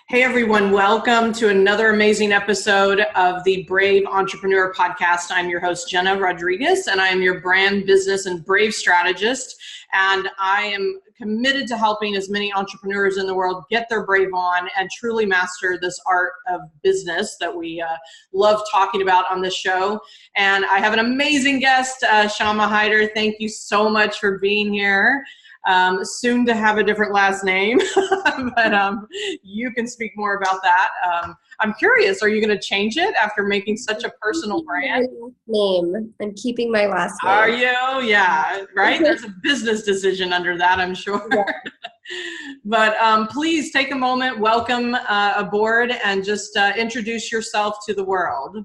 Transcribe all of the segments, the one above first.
Hey everyone, welcome to another amazing episode of the Brave Entrepreneur Podcast. I'm your host, Jena Rodriguez, and I'm your brand, business, and brave strategist. And I am committed to helping as many entrepreneurs in the world get their brave on and truly master this art of business that we love talking about on this show. And I have an amazing guest, Shama Hyder. Thank you so much for being here. Soon to have a different last name, but you can speak more about that. I'm curious, are you going to change it after making such a personal brand? Name. I'm keeping my last name. Are you? Yeah, right? There's a business decision under that, I'm sure. Yeah. But please take a moment, welcome aboard, and just introduce yourself to the world.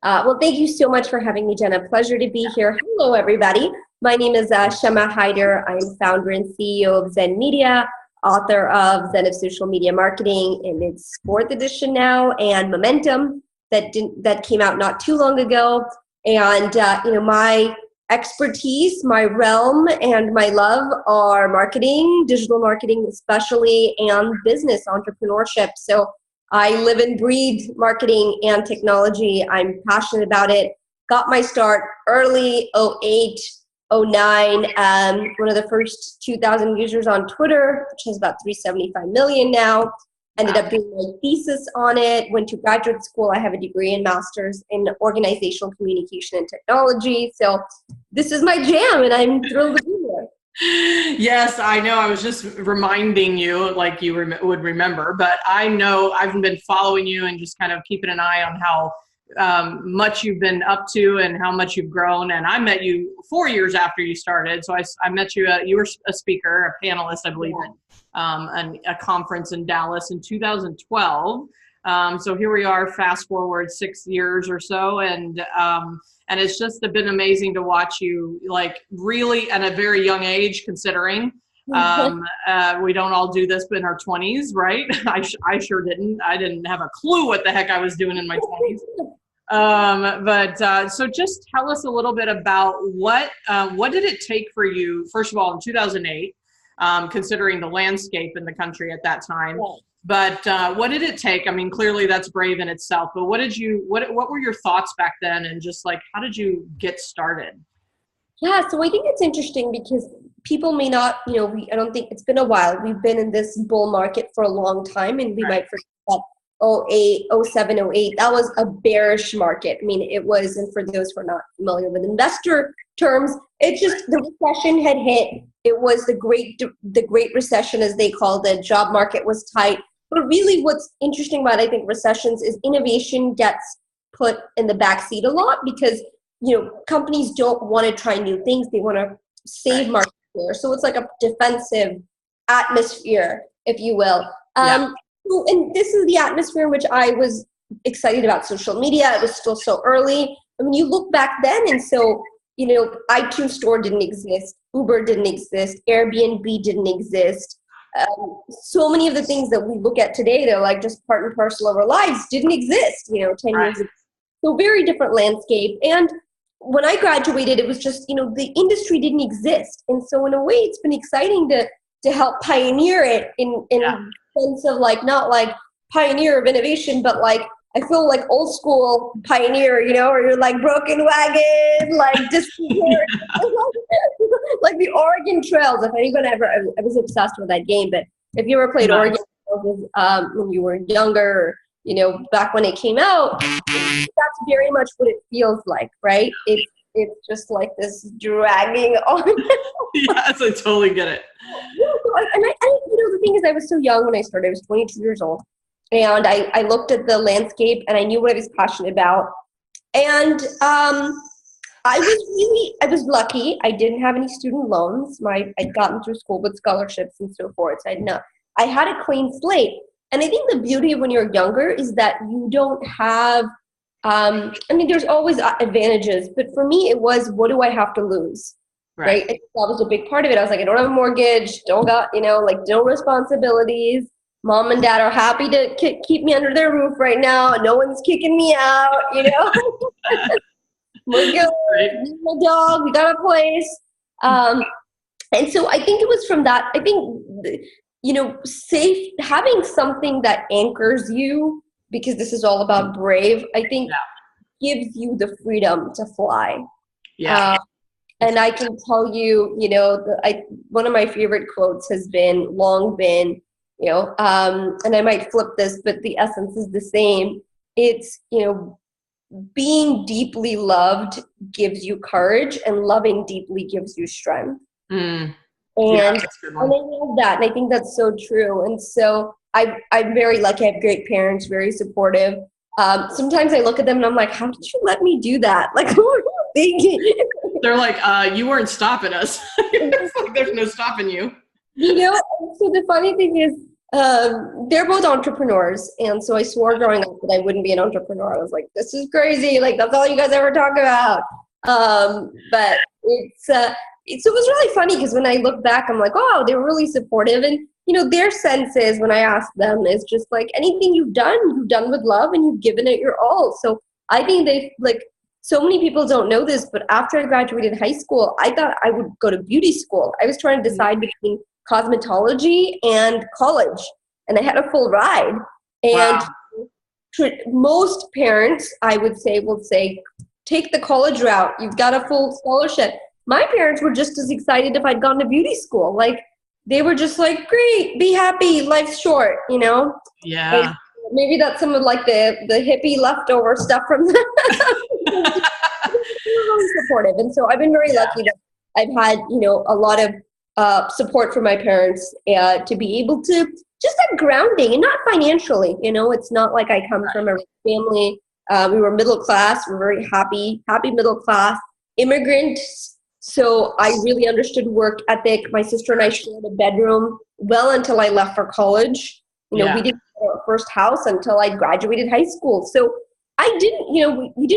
Well, thank you so much for having me, Jena. Pleasure to be here. Hello, everybody. My name is Shama Hyder. I'm founder and CEO of Zen Media, author of Zen of Social Media Marketing in its 4th edition now, and Momentum that came out not too long ago. And my expertise, my realm, and my love are marketing, digital marketing especially, and business entrepreneurship. So I live and breathe marketing and technology. I'm passionate about it. Got my start early, 08, 09. One of the first 2,000 users on Twitter, which has about 375 million now. Ended up doing my thesis on it. Went to graduate school. I have a degree and master's in organizational communication and technology. So this is my jam, and I'm thrilled to be here. Yes, I know. I was just reminding you, like you would remember, but I know I've been following you and just kind of keeping an eye on how much you've been up to and how much you've grown. And I met you 4 years after you started. So I met you, you were a speaker, a panelist, I believe, at a conference in Dallas in 2012. So here we are, fast forward 6 years or so. And it's just been amazing to watch you, like, really at a very young age, considering we don't all do this in our 20s, right? I sure didn't. I didn't have a clue what the heck I was doing in my 20s. So just tell us a little bit about what did it take for you, first of all, in 2008, considering the landscape in the country at that time. Yeah. But what did it take? I mean, clearly that's brave in itself, but what were your thoughts back then, and just like, how did you get started? Yeah, so I think it's interesting because people may not, I don't think it's been a while. We've been in this bull market for a long time, and we might forget that 08, 07, 08, that was a bearish market. I mean, it was, and for those who are not familiar with investor terms, it just, the recession had hit. It was the great recession, as they called it. Job market was tight. But really what's interesting about, I think, recessions is innovation gets put in the backseat a lot because, companies don't want to try new things. They want to save market share. So it's like a defensive atmosphere, if you will. And this is the atmosphere in which I was excited about social media. It was still so early. I mean, you look back then, and so, iTunes Store didn't exist. Uber didn't exist. Airbnb didn't exist. So many of the things that we look at today, they're like just part and parcel of our lives, didn't exist, 10 years ago. So very different landscape. And when I graduated, it was just, the industry didn't exist. And so in a way, it's been exciting to help pioneer it in sense of like, not like pioneer of innovation, but like, I feel like old school pioneer, or you're like broken wagon, like like the Oregon Trails. If anyone ever, I was obsessed with that game, but if you ever played Oregon Trails when you were younger, back when it came out, that's very much what it feels like, right? It's just like this dragging on. Yes, I totally get it. And I the thing is, I was so young when I started. I was 22 years old. And I looked at the landscape, and I knew what I was passionate about. And I was lucky. I didn't have any student loans. I'd gotten through school with scholarships and so forth. So I had a clean slate. And I think the beauty of when you're younger is that you don't have, there's always advantages. But for me, it was, what do I have to lose? Right? That was a big part of it. I was like, I don't have a mortgage, don't got, no responsibilities. Mom and dad are happy to keep me under their roof right now. No one's kicking me out, We're good. My dog, we got a place. And so I think it was from that. I think, safe, having something that anchors you, because this is all about brave, I think gives you the freedom to fly. Yeah. And I can tell you, one of my favorite quotes has long been, and I might flip this, but the essence is the same. It's, being deeply loved gives you courage, and loving deeply gives you strength. And That's a good I one. love that. And I think that's so true. And so I'm very lucky. I have great parents, very supportive. Sometimes I look at them and I'm like, how did you let me do that? Like, what were you thinking? They're like, you weren't stopping us. It's like there's no stopping you. So the funny thing is, they're both entrepreneurs. And so I swore growing up that I wouldn't be an entrepreneur. I was like, this is crazy. Like, that's all you guys ever talk about. But it was really funny because when I look back, I'm like, wow, they were really supportive. And, their sense is, when I ask them, is just like, anything you've done with love, and you've given it your all. So I think so many people don't know this, but after I graduated high school, I thought I would go to beauty school. I was trying to decide between cosmetology and college, and I had a full ride. And most parents, I would say, will say, take the college route. You've got a full scholarship. My parents were just as excited if I'd gone to beauty school. Like, they were just like, great, be happy, life's short, Yeah. And maybe that's some of like the hippie leftover stuff from them. Really supportive. And so I've been very lucky that I've had, a lot of support from my parents to be able to just that grounding, and not financially. It's not like I come from a rich family. We were middle class. We're very happy middle class immigrant. So I really understood work ethic. My sister and I shared a bedroom well until I left for college. We didn't get our first house until I graduated high school. So I didn't, we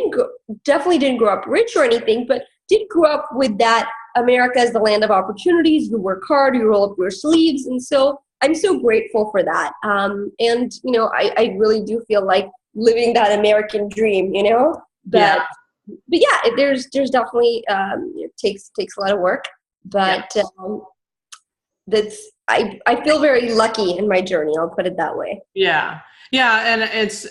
definitely didn't grow up rich or anything, but did grow up with that America is the land of opportunities. You work hard, you roll up your sleeves. And so I'm so grateful for that. And, I really do feel like living that American dream, but there's definitely, it takes a lot of work, but I feel very lucky in my journey. I'll put it that way. Yeah. And it's,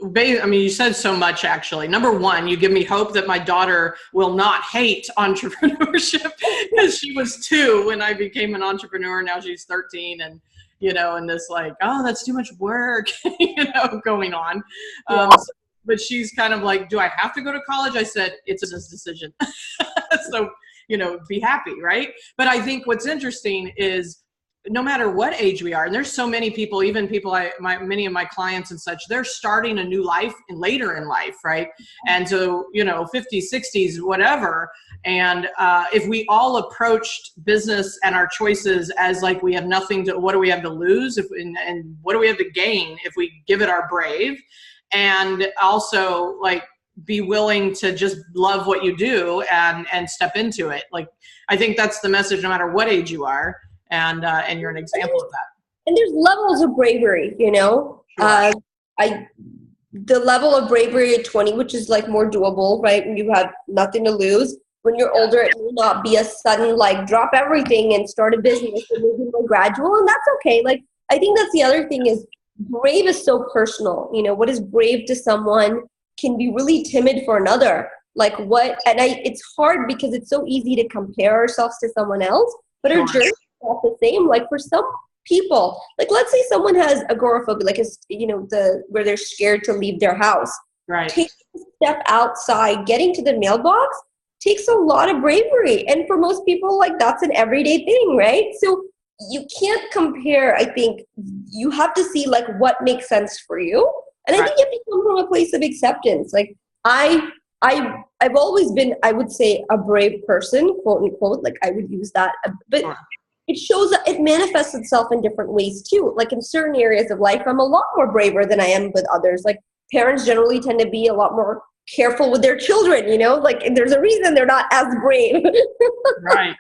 you said so much, actually. Number one, you give me hope that my daughter will not hate entrepreneurship, because she was 2 when I became an entrepreneur. Now she's 13, and, and this like, oh, that's too much work, going on. But she's kind of like, do I have to go to college? I said, it's a business decision. So, be happy, right? But I think what's interesting is, no matter what age we are, and there's so many people, even people, many of my clients and such, they're starting a new life and later in life, right? And so, 50s, 60s, whatever. And if we all approached business and our choices as like, we have nothing to, what do we have to lose? And what do we have to gain if we give it our brave? And also, like, be willing to just love what you do and step into it. Like, I think that's the message, no matter what age you are. And you're an example of that. And there's levels of bravery, Sure. The level of bravery at 20, which is like more doable, right? When you have nothing to lose. When you're older, it may not be a sudden, like, drop everything and start a business. It may be more gradual, and that's okay. Like, I think that's the other thing is, brave is so personal. What is brave to someone can be really timid for another. Like, it's hard because it's so easy to compare ourselves to someone else, but our journey not the same. Like, for some people, like, let's say someone has agoraphobia, like, where they're scared to leave their house. Right. Taking a step outside, getting to the mailbox takes a lot of bravery. And for most people, like, that's an everyday thing, right? So you can't compare. I think you have to see, like, what makes sense for you. And I think you have to come from a place of acceptance. Like, I've always been, I would say, a brave person, quote unquote. Like, I would use that, but it shows that it manifests itself in different ways too. Like, in certain areas of life, I'm a lot more braver than I am with others. Like, parents generally tend to be a lot more careful with their children, like, there's a reason they're not as brave. Right.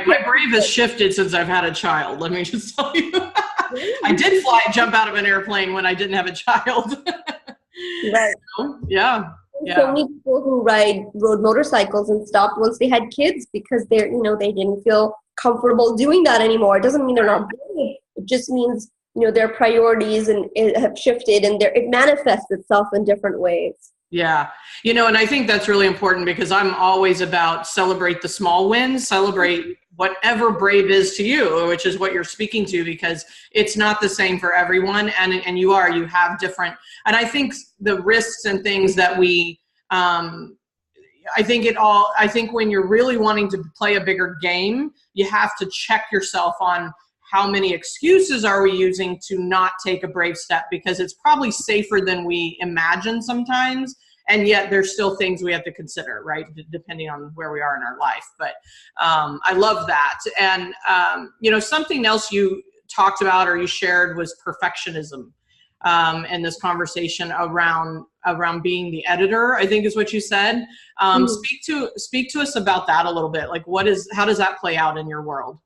My brave has shifted since I've had a child. Let me just tell you. I did jump out of an airplane when I didn't have a child. Right. Yeah. So many people who ride road motorcycles and stopped once they had kids because they didn't feel comfortable doing that anymore. It doesn't mean they're not brave. It just means, their priorities and it have shifted, and it manifests itself in different ways. Yeah. And I think that's really important, because I'm always about celebrate the small wins, celebrate whatever brave is to you, which is what you're speaking to, because it's not the same for everyone. And you have different, and I think the risks and things that I think when you're really wanting to play a bigger game, you have to check yourself on how many excuses are we using to not take a brave step, because it's probably safer than we imagine sometimes. And yet there's still things we have to consider, right? Depending on where we are in our life. But I love that. And, something else you talked about or you shared was perfectionism in this conversation around being the editor, I think is what you said. Speak to us about that a little bit. Like, how does that play out in your world?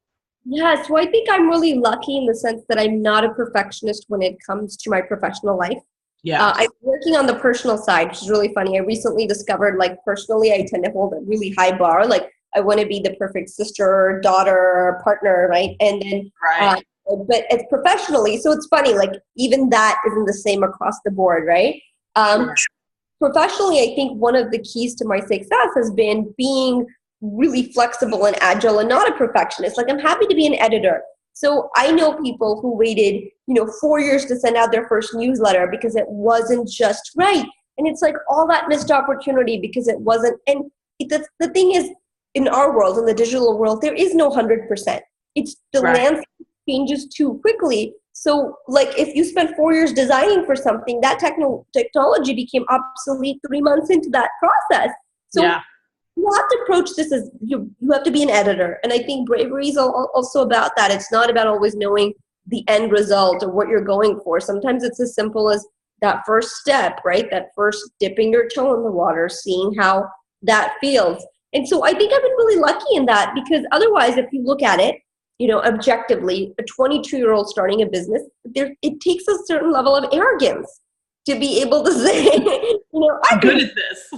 Yeah, so I think I'm really lucky in the sense that I'm not a perfectionist when it comes to my professional life. Yeah, I'm working on the personal side, which is really funny. I recently discovered, like, personally, I tend to hold a really high bar. Like, I want to be the perfect sister, daughter, partner, right? And then, right. But it's professionally, so it's funny. Like, even that isn't the same across the board, right? Sure. Professionally, I think one of the keys to my success has been being really flexible and agile and not a perfectionist. Like, I'm happy to be an editor. So I know people who waited, 4 years to send out their first newsletter because it wasn't just right. And it's like all that missed opportunity because it wasn't. And the thing is, in our world, in the digital world, there is no 100%. It's the landscape changes too quickly. So, like, if you spent 4 years designing for something, that technology became obsolete 3 months into that process. So you have to approach this as you have to be an editor. And I think bravery is also about that. It's not about always knowing the end result or what you're going for. Sometimes it's as simple as that first step, right? That first dipping your toe in the water, seeing how that feels. And so I think I've been really lucky in that, because otherwise, if you look at it, objectively, a 22-year-old starting a business, it takes a certain level of arrogance to be able to say, I'm good at this.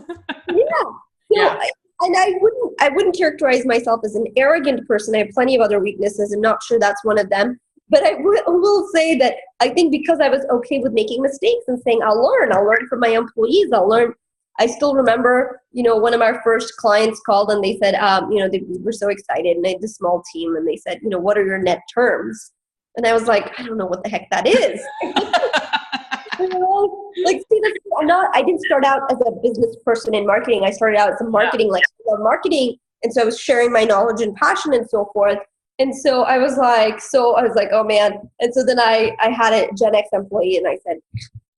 And I wouldn't characterize myself as an arrogant person. I have plenty of other weaknesses. I'm not sure that's one of them. But I will say that I think because I was okay with making mistakes and saying, I'll learn from my employees, I'll learn. I still remember, one of our first clients called and they said, they were so excited, and I had a small team, and they said, what are your net terms? And I was like, I don't know what the heck that is. I didn't start out as a business person in marketing. I started out as a marketing, marketing. And so I was sharing my knowledge and passion and so forth. And so I was like, oh man. And so then I had a Gen X employee, and I said,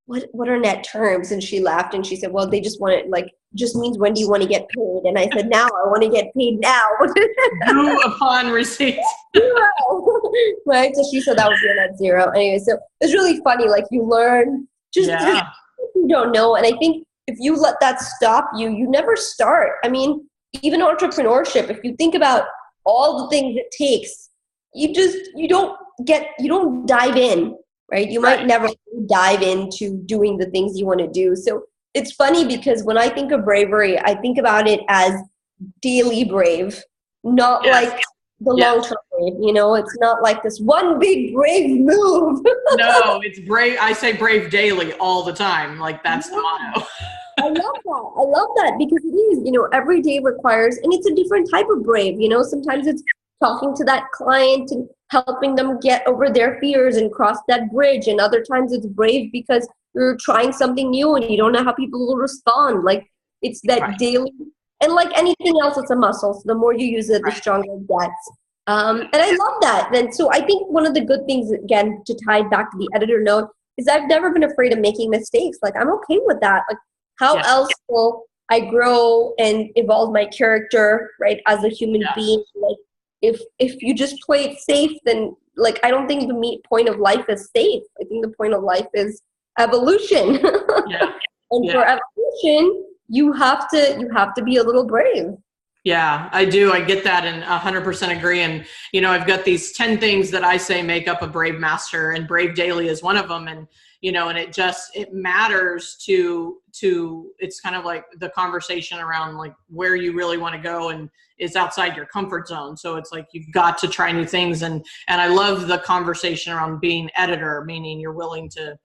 what are net terms? And she laughed and she said, well, they just want it, just means when do you want to get paid? And I said, now I want to get paid now. Due upon receipt. Right? So she said that was your net zero. Anyway, so it's really funny. Like, you learn just you don't know. And I think if you let that stop you, you never start. I mean, even entrepreneurship, if you think about all the things it takes, you don't dive in, right? You might never dive into doing the things you want to do. So it's funny, because when I think of bravery, I think about it as daily brave, not like the long-term brave, it's not like this one big brave move. No, it's brave. I say brave daily all the time. Like, that's the motto. I love that because it is, every day requires, and it's a different type of brave, sometimes it's talking to that client and helping them get over their fears and cross that bridge. And other times it's brave because you're trying something new and you don't know how people will respond. Like, it's that daily. And like anything else, it's a muscle. So the more you use it, the stronger it gets. And I love that. And so I think one of the good things, again, to tie back to the editor note, is I've never been afraid of making mistakes. Like, I'm okay with that. Like, how else will I grow and evolve my character, right, as a human being? Like, if you just play it safe, then, like, I don't think the point of life is safe. I think the point of life is evolution. And for evolution, you have to be a little brave. Yeah, I do. I get that and 100% agree. And, I've got these 10 things that I say make up a brave master, and brave daily is one of them. And, and it matters it's kind of like the conversation around like where you really want to go, and it's outside your comfort zone. So it's like, you've got to try new things. And I love the conversation around being editor, meaning you're willing to,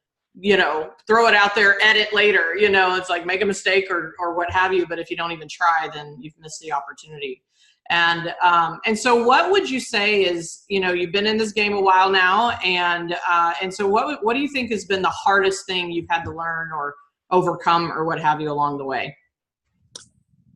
throw it out there, edit later, it's like make a mistake or what have you. But if you don't even try, then you've missed the opportunity. And so what would you say is, you've been in this game a while now. And so what do you think has been the hardest thing you've had to learn or overcome or what have you along the way?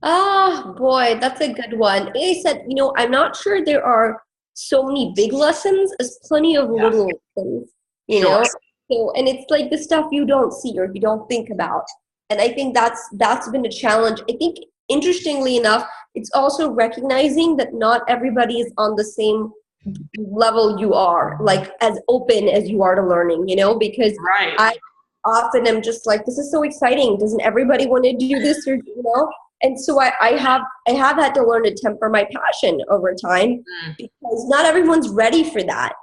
Ah, boy, that's a good one. Like I said, I'm not sure there are so many big lessons as plenty of Yeah, little lessons, you sure. know? So, and it's like the stuff you don't see or you don't think about. And I think that's been a challenge. I think interestingly enough, it's also recognizing that not everybody is on the same level you are, like as open as you are to learning, because Right. I often am just like, this is so exciting. Doesn't everybody want to do this or. And so I have had to learn to temper my passion over time because not everyone's ready for that.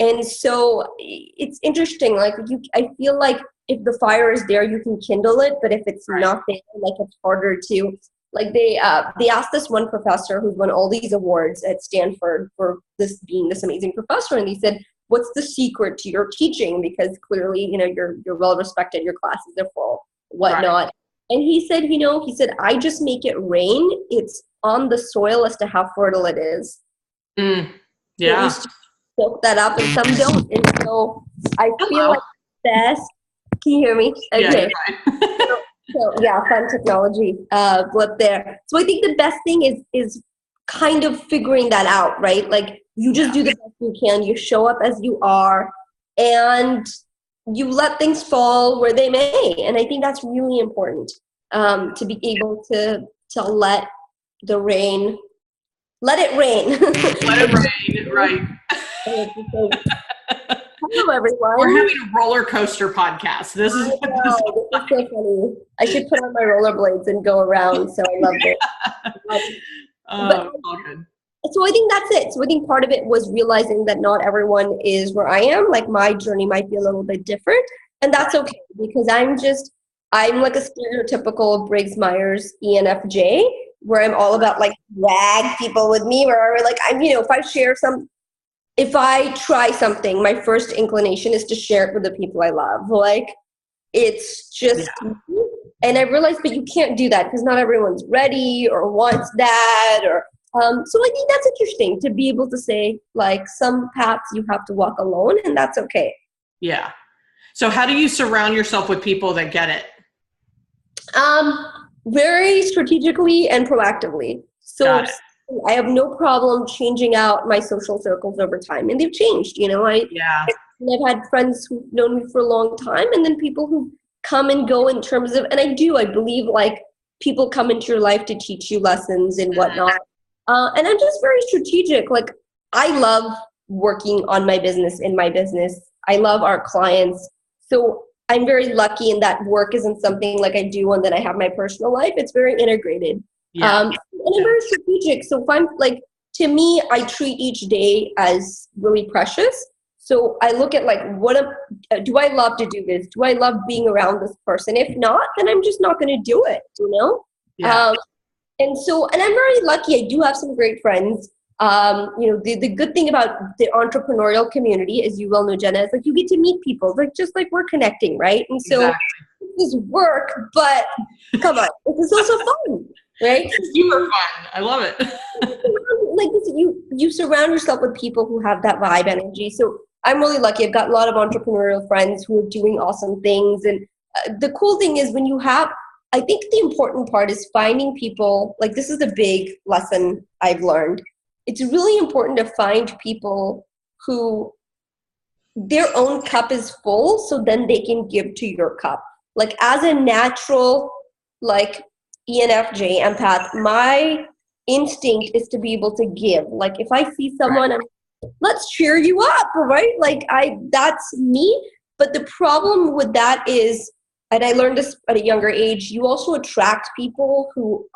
And so it's interesting. Like I feel like if the fire is there, you can kindle it. But if it's not there, like it's harder to. Like they asked this one professor who's won all these awards at Stanford for this being this amazing professor, and he said, "What's the secret to your teaching? Because clearly, you're well respected, your classes are full, whatnot." Right. And he said, I just make it rain. It's on the soil as to how fertile it is. Yeah. You soak that up, and some don't. And so I feel like best. Can you hear me? Okay. Yeah, So yeah, fun technology blip there. So I think the best thing is kind of figuring that out, right? Like you just do the best you can. You show up as you are, and you let things fall where they may. And I think that's really important, to be able to let the rain, let it rain. Let it rain, right. Hello, everyone. We're having a roller coaster podcast. This is so funny. I should put on my rollerblades and go around. So I loved it. Good. So I think that's it. So I think part of it was realizing that not everyone is where I am. Like my journey might be a little bit different, and that's okay because I'm like a stereotypical Briggs Myers ENFJ, where I'm all about like drag people with me, where like I'm, if I try something, my first inclination is to share it with the people I love. Like it's just, and I realized, but you can't do that because not everyone's ready or wants that or. So I think that's interesting to be able to say, like, some paths you have to walk alone, and that's okay. Yeah. So how do you surround yourself with people that get it? Very strategically and proactively. So I have no problem changing out my social circles over time, and they've changed. I've had friends who've known me for a long time, and then people who come and go in terms of, and I believe like people come into your life to teach you lessons and whatnot. And I'm just very strategic. Like I love working on my business, in my business. I love our clients. So I'm very lucky in that work isn't something like I do and then I have my personal life. It's very integrated. And I'm very strategic. So if I'm like, to me, I treat each day as really precious. So I look at like, do I love to do this? Do I love being around this person? If not, then I'm just not going to do it, And I'm very lucky. I do have some great friends. The good thing about the entrepreneurial community, as you well know, Jena, is like you get to meet people, like just like we're connecting, right? And so this is work, but come on, this is also fun, right? It's super fun. I love it. Like you surround yourself with people who have that vibe energy. So I'm really lucky. I've got a lot of entrepreneurial friends who are doing awesome things. And the cool thing is when you have, I think the important part is finding people, like this is a big lesson I've learned. It's really important to find people who their own cup is full so then they can give to your cup. Like as a natural, like ENFJ empath, my instinct is to be able to give. Like if I see someone, let's cheer you up, right? Like that's me. But the problem with that is, and I learned this at a younger age, you also attract people who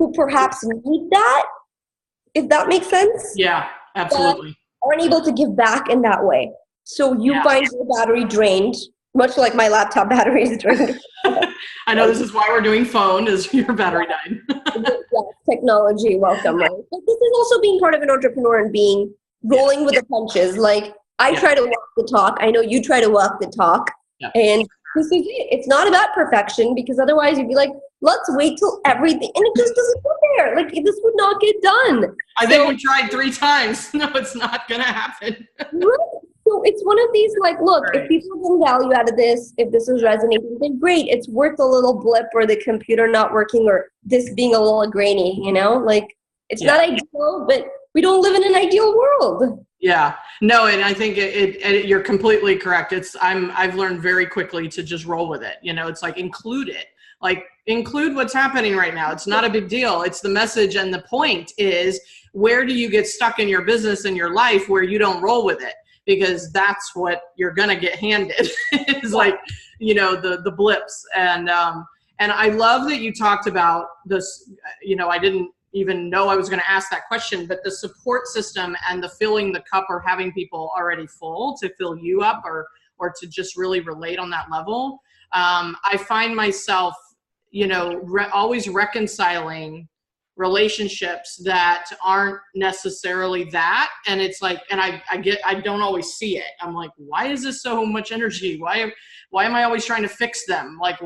who perhaps need that, if that makes sense. Yeah, absolutely. Aren't able to give back in that way. So you find your battery drained, much like my laptop battery is drained. I know this is why we're doing phone, is your battery died. Technology, welcome, right? But this is also being part of an entrepreneur and being rolling with the punches. Like I try to walk the talk. I know you try to walk the talk. Yeah. And this is it. It's not about perfection, because otherwise you'd be like, let's wait till everything. And it just doesn't go there. Like this would not get done. I think we tried 3 times. No, it's not going to happen. Right? So it's one of these, like, look, if people are getting value out of this, if this is resonating, then great. It's worth a little blip or the computer not working or this being a little grainy, you know? Like, it's not ideal, but we don't live in an ideal world. Yeah, no, and I think you're completely correct. I've learned very quickly to just roll with it. You know, it's like include it. Like include what's happening right now. It's not a big deal. It's the message, and the point is, where do you get stuck in your business and your life where you don't roll with it? Because that's what you're gonna get handed. It's like, you know, the blips. And I love that you talked about this. You know, I didn't even know I was going to ask that question, but the support system and the filling the cup, or having people already full to fill you up, or to just really relate on that level. I find myself, you know, always reconciling relationships that aren't necessarily that. And it's like, and I don't always see it. I'm like, why is this so much energy? Why am I always trying to fix them? Like,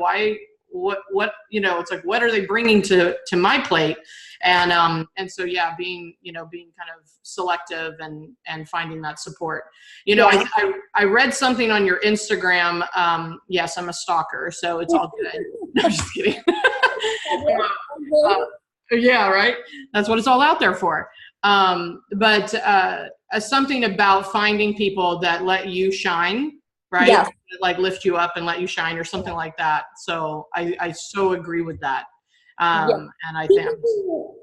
what, you know, it's like, what are they bringing to my plate? And so, yeah, being kind of selective and finding that support. You know, I read something on your Instagram. Yes, I'm a stalker, so it's all good. No, I'm just kidding. Yeah, right. That's what it's all out there for. But something about finding people that let you shine, right? Yeah. Like lift you up and let you shine, or something like that. So I so agree with that. And I think,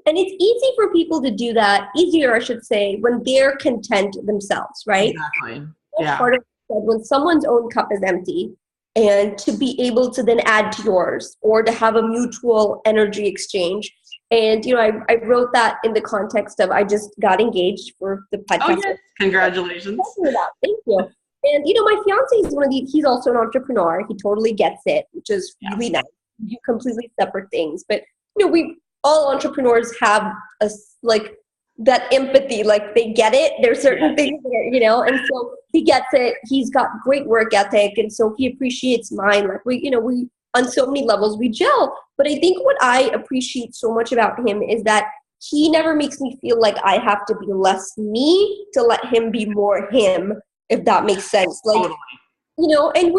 and it's easy for people to do that, easier, I should say, when they're content themselves, right? Exactly. That's part of when someone's own cup is empty, and to be able to then add to yours, or to have a mutual energy exchange. And, you know, I wrote that in the context of, I just got engaged for the podcast. Oh, yes. Congratulations. Thank you. And, you know, my fiance is he's also an entrepreneur. He totally gets it, which is really nice. You completely separate things. But, you know, we all entrepreneurs have like that empathy, like they get it. There's certain things that, you know, and so he gets it. He's got great work ethic. And so he appreciates mine. Like we on so many levels we gel. But I think what I appreciate so much about him is that he never makes me feel like I have to be less me to let him be more him, if that makes sense. Like, totally. You know, and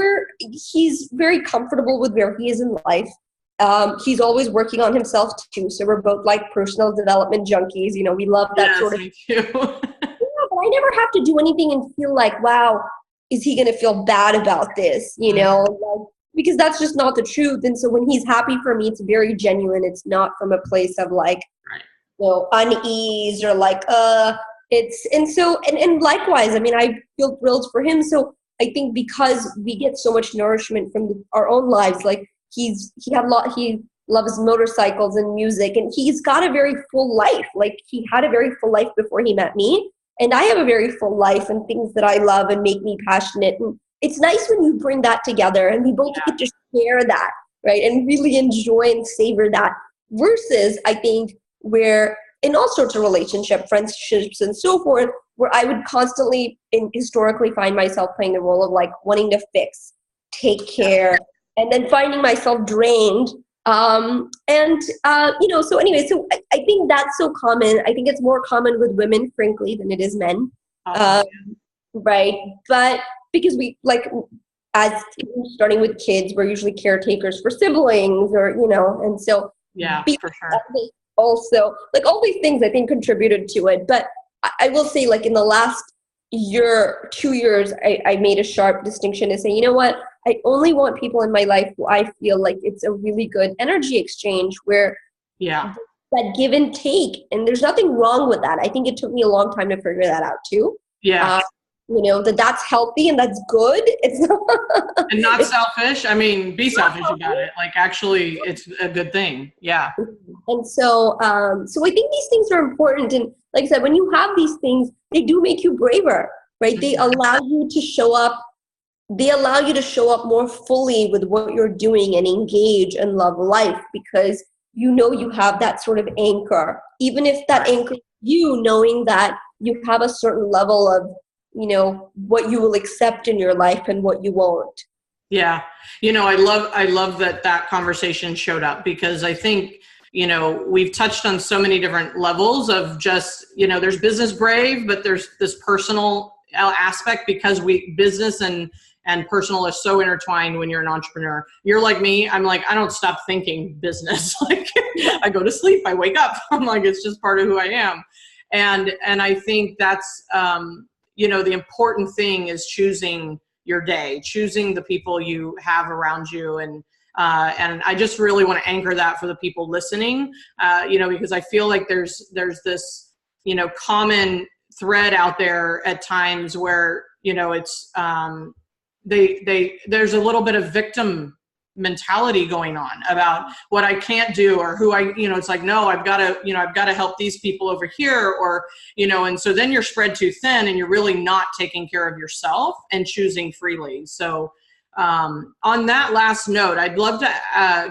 he's very comfortable with where he is in life. He's always working on himself too. So we're both like personal development junkies. You know, we love that sort of me too. But I never have to do anything and feel like, wow, is he going to feel bad about this? You know, like, because that's just not the truth. And so when he's happy for me, it's very genuine. It's not from a place of like, you know, unease or like, and likewise, I mean, I feel thrilled for him. So I think because we get so much nourishment from our own lives, like he loves motorcycles and music, and he's got a very full life. Like he had a very full life before he met me, and I have a very full life and things that I love and make me passionate. And it's nice when you bring that together and we both get to share that, right? And really enjoy and savor that, versus I think where in all sorts of relationship, friendships and so forth, where I would constantly and historically find myself playing the role of like wanting to fix, take care, and then finding myself drained. You know, so anyway, so I think that's so common. I think it's more common with women, frankly, than it is men. Right. But because we like, as starting with kids, we're usually caretakers for siblings, or, you know, and so for sure. Also, like all these things I think contributed to it. But I will say, like in the last year, 2 years, I made a sharp distinction to say, you know what, I only want people in my life who I feel like it's a really good energy exchange, where that give and take, and there's nothing wrong with that. I think it took me a long time to figure that out too. that's healthy and that's good. It's not, And not selfish. I mean, be selfish about it. Like, actually, it's a good thing. Yeah. and so I think these things are important. And like I said, when you have these things, they do make you braver, right? They allow you to show up. They allow you to show up more fully with what you're doing and engage and love life, because you have that sort of anchor, even if that anchor is you knowing that you have a certain level of what you will accept in your life and what you won't. Yeah. I love that conversation showed up, because I think, we've touched on so many different levels of just, there's business brave, but there's this personal aspect, because business and personal are so intertwined when you're an entrepreneur. You're like me. I'm like, I don't stop thinking business. Like, I go to sleep, I wake up. I'm like, it's just part of who I am. And I think that's, the important thing is choosing your day, choosing the people you have around you. And I just really want to anchor that for the people listening, because I feel like there's this, common thread out there at times where, it's, there's a little bit of victim mentality going on about what I can't do, or who it's like, no, I've got to help these people over here, or, and so then you're spread too thin and you're really not taking care of yourself and choosing freely. So, on that last note, I'd love to,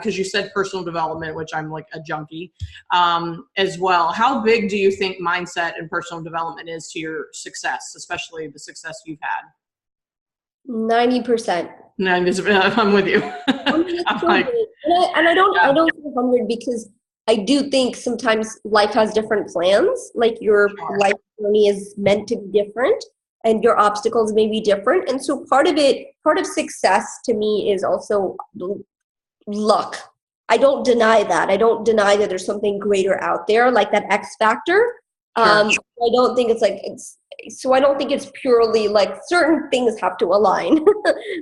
cause you said personal development, which I'm like a junkie, as well. How big do you think mindset and personal development is to your success, especially the success you've had? 90%. No, I'm with you. I'm like, I don't say 100, because I do think sometimes life has different plans. Like your life journey is meant to be different, and your obstacles may be different. And so part of success to me is also luck. I don't deny that. I don't deny that there's something greater out there, like that X factor. I don't think I don't think it's purely like certain things have to align.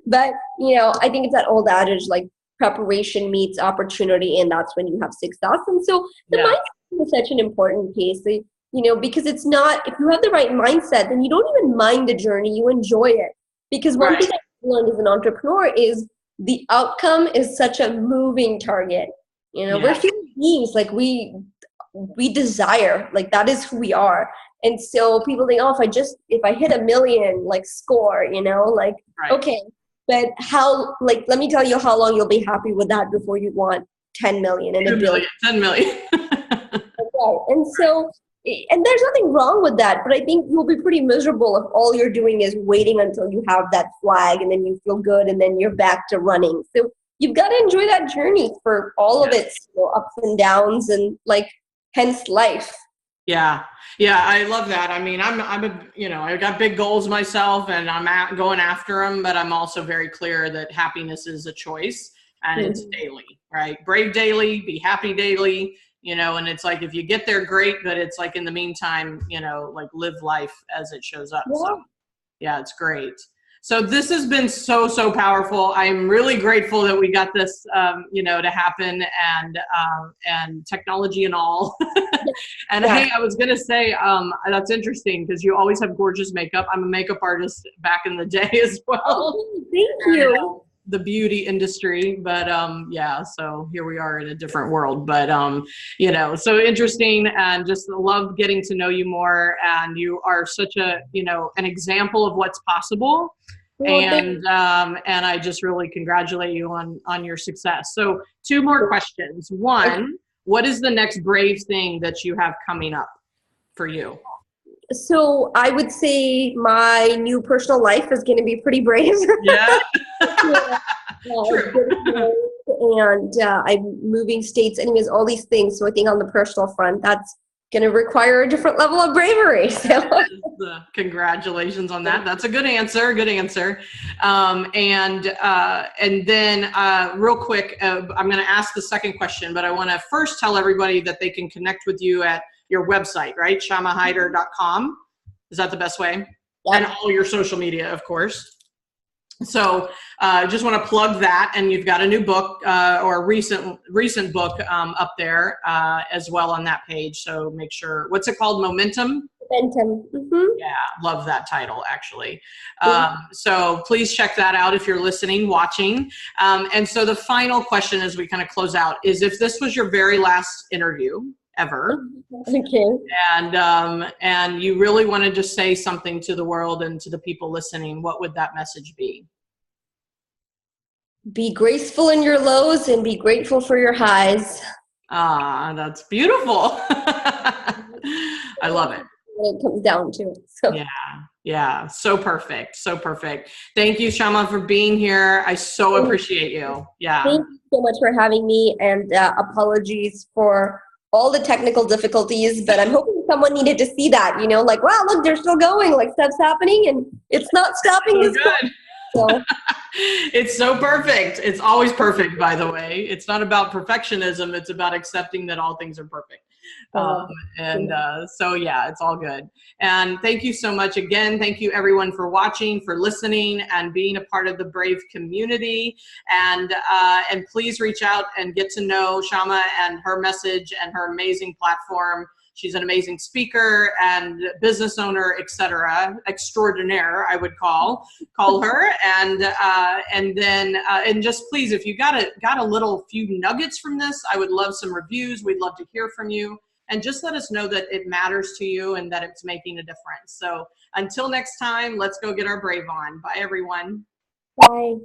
But, I think it's that old adage, like preparation meets opportunity, and that's when you have success. And so the mindset is such an important piece, because it's not, if you have the right mindset, then you don't even mind the journey, you enjoy it. Because one thing I learned as an entrepreneur is the outcome is such a moving target. We're human beings, like we desire, like that is who we are. And so people think, oh, if I hit 1 million, like score, okay, but let me tell you how long you'll be happy with that before you want 10 million and 1 billion. 10 million. Okay. And so, and there's nothing wrong with that, but I think you'll be pretty miserable if all you're doing is waiting until you have that flag and then you feel good and then you're back to running. So you've got to enjoy that journey for all of its ups and downs, and hence life. Yeah. I love that. I mean, I've got big goals myself, and I'm going after them, but I'm also very clear that happiness is a choice, and it's daily, right? Brave daily, be happy daily, and it's like, if you get there, great, but it's like, in the meantime, live life as it shows up. Yeah. So yeah, it's great. So this has been so, so powerful. I'm really grateful that we got this, to happen, and technology and all. And hey, I was going to say, that's interesting, because you always have gorgeous makeup. I'm a makeup artist back in the day as well. Oh, thank you. The beauty industry, but so here we are in a different world, but so interesting, and just love getting to know you more. And you are such a an example of what's possible. And I just really congratulate you on your success. So 2 more questions. One, what is the next brave thing that you have coming up for you? So I would say my new personal life is going to be pretty brave. Yeah. And I'm moving states, anyways, all these things. So I think on the personal front, that's going to require a different level of bravery. So. Congratulations on that. That's a good answer. Good answer. And then real quick, I'm going to ask the second question, but I want to first tell everybody that they can connect with you at your website, right? shamahyder.com. Is that the best way? Yep. And all your social media, of course. So just want to plug that, and you've got a new book or a recent book up there as well on that page. So make sure, what's it called? Momentum? Momentum. Mm-hmm. Yeah, love that title, actually. Mm-hmm. So please check that out if you're listening, watching. And so the final question as we kind of close out is, if this was your very last interview ever, Okay. and you really wanted to say something to the world and to the people listening, what would that message be? Be graceful in your lows and be grateful for your highs. Ah, that's beautiful. I love it. When it comes down to it. So. Yeah, yeah, so perfect, so perfect. Thank you, Shama, for being here. I so appreciate you. Yeah. Thank you so much for having me, and apologies for all the technical difficulties, but I'm hoping someone needed to see that, like, wow, look, they're still going, like stuff's happening and it's not stopping So this good. so. It's so perfect. It's always perfect, by the way. It's not about perfectionism. It's about accepting that all things are perfect. So yeah, it's all good. And thank you so much again. Thank you everyone for watching, for listening, and being a part of the Brave community. And please reach out and get to know Shama and her message and her amazing platform. She's an amazing speaker and business owner, etc., extraordinaire, I would call her. And just please, if you got a little few nuggets from this, I would love some reviews. We'd love to hear from you, and just let us know that it matters to you and that it's making a difference. So until next time, let's go get our brave on. Bye, everyone. Bye.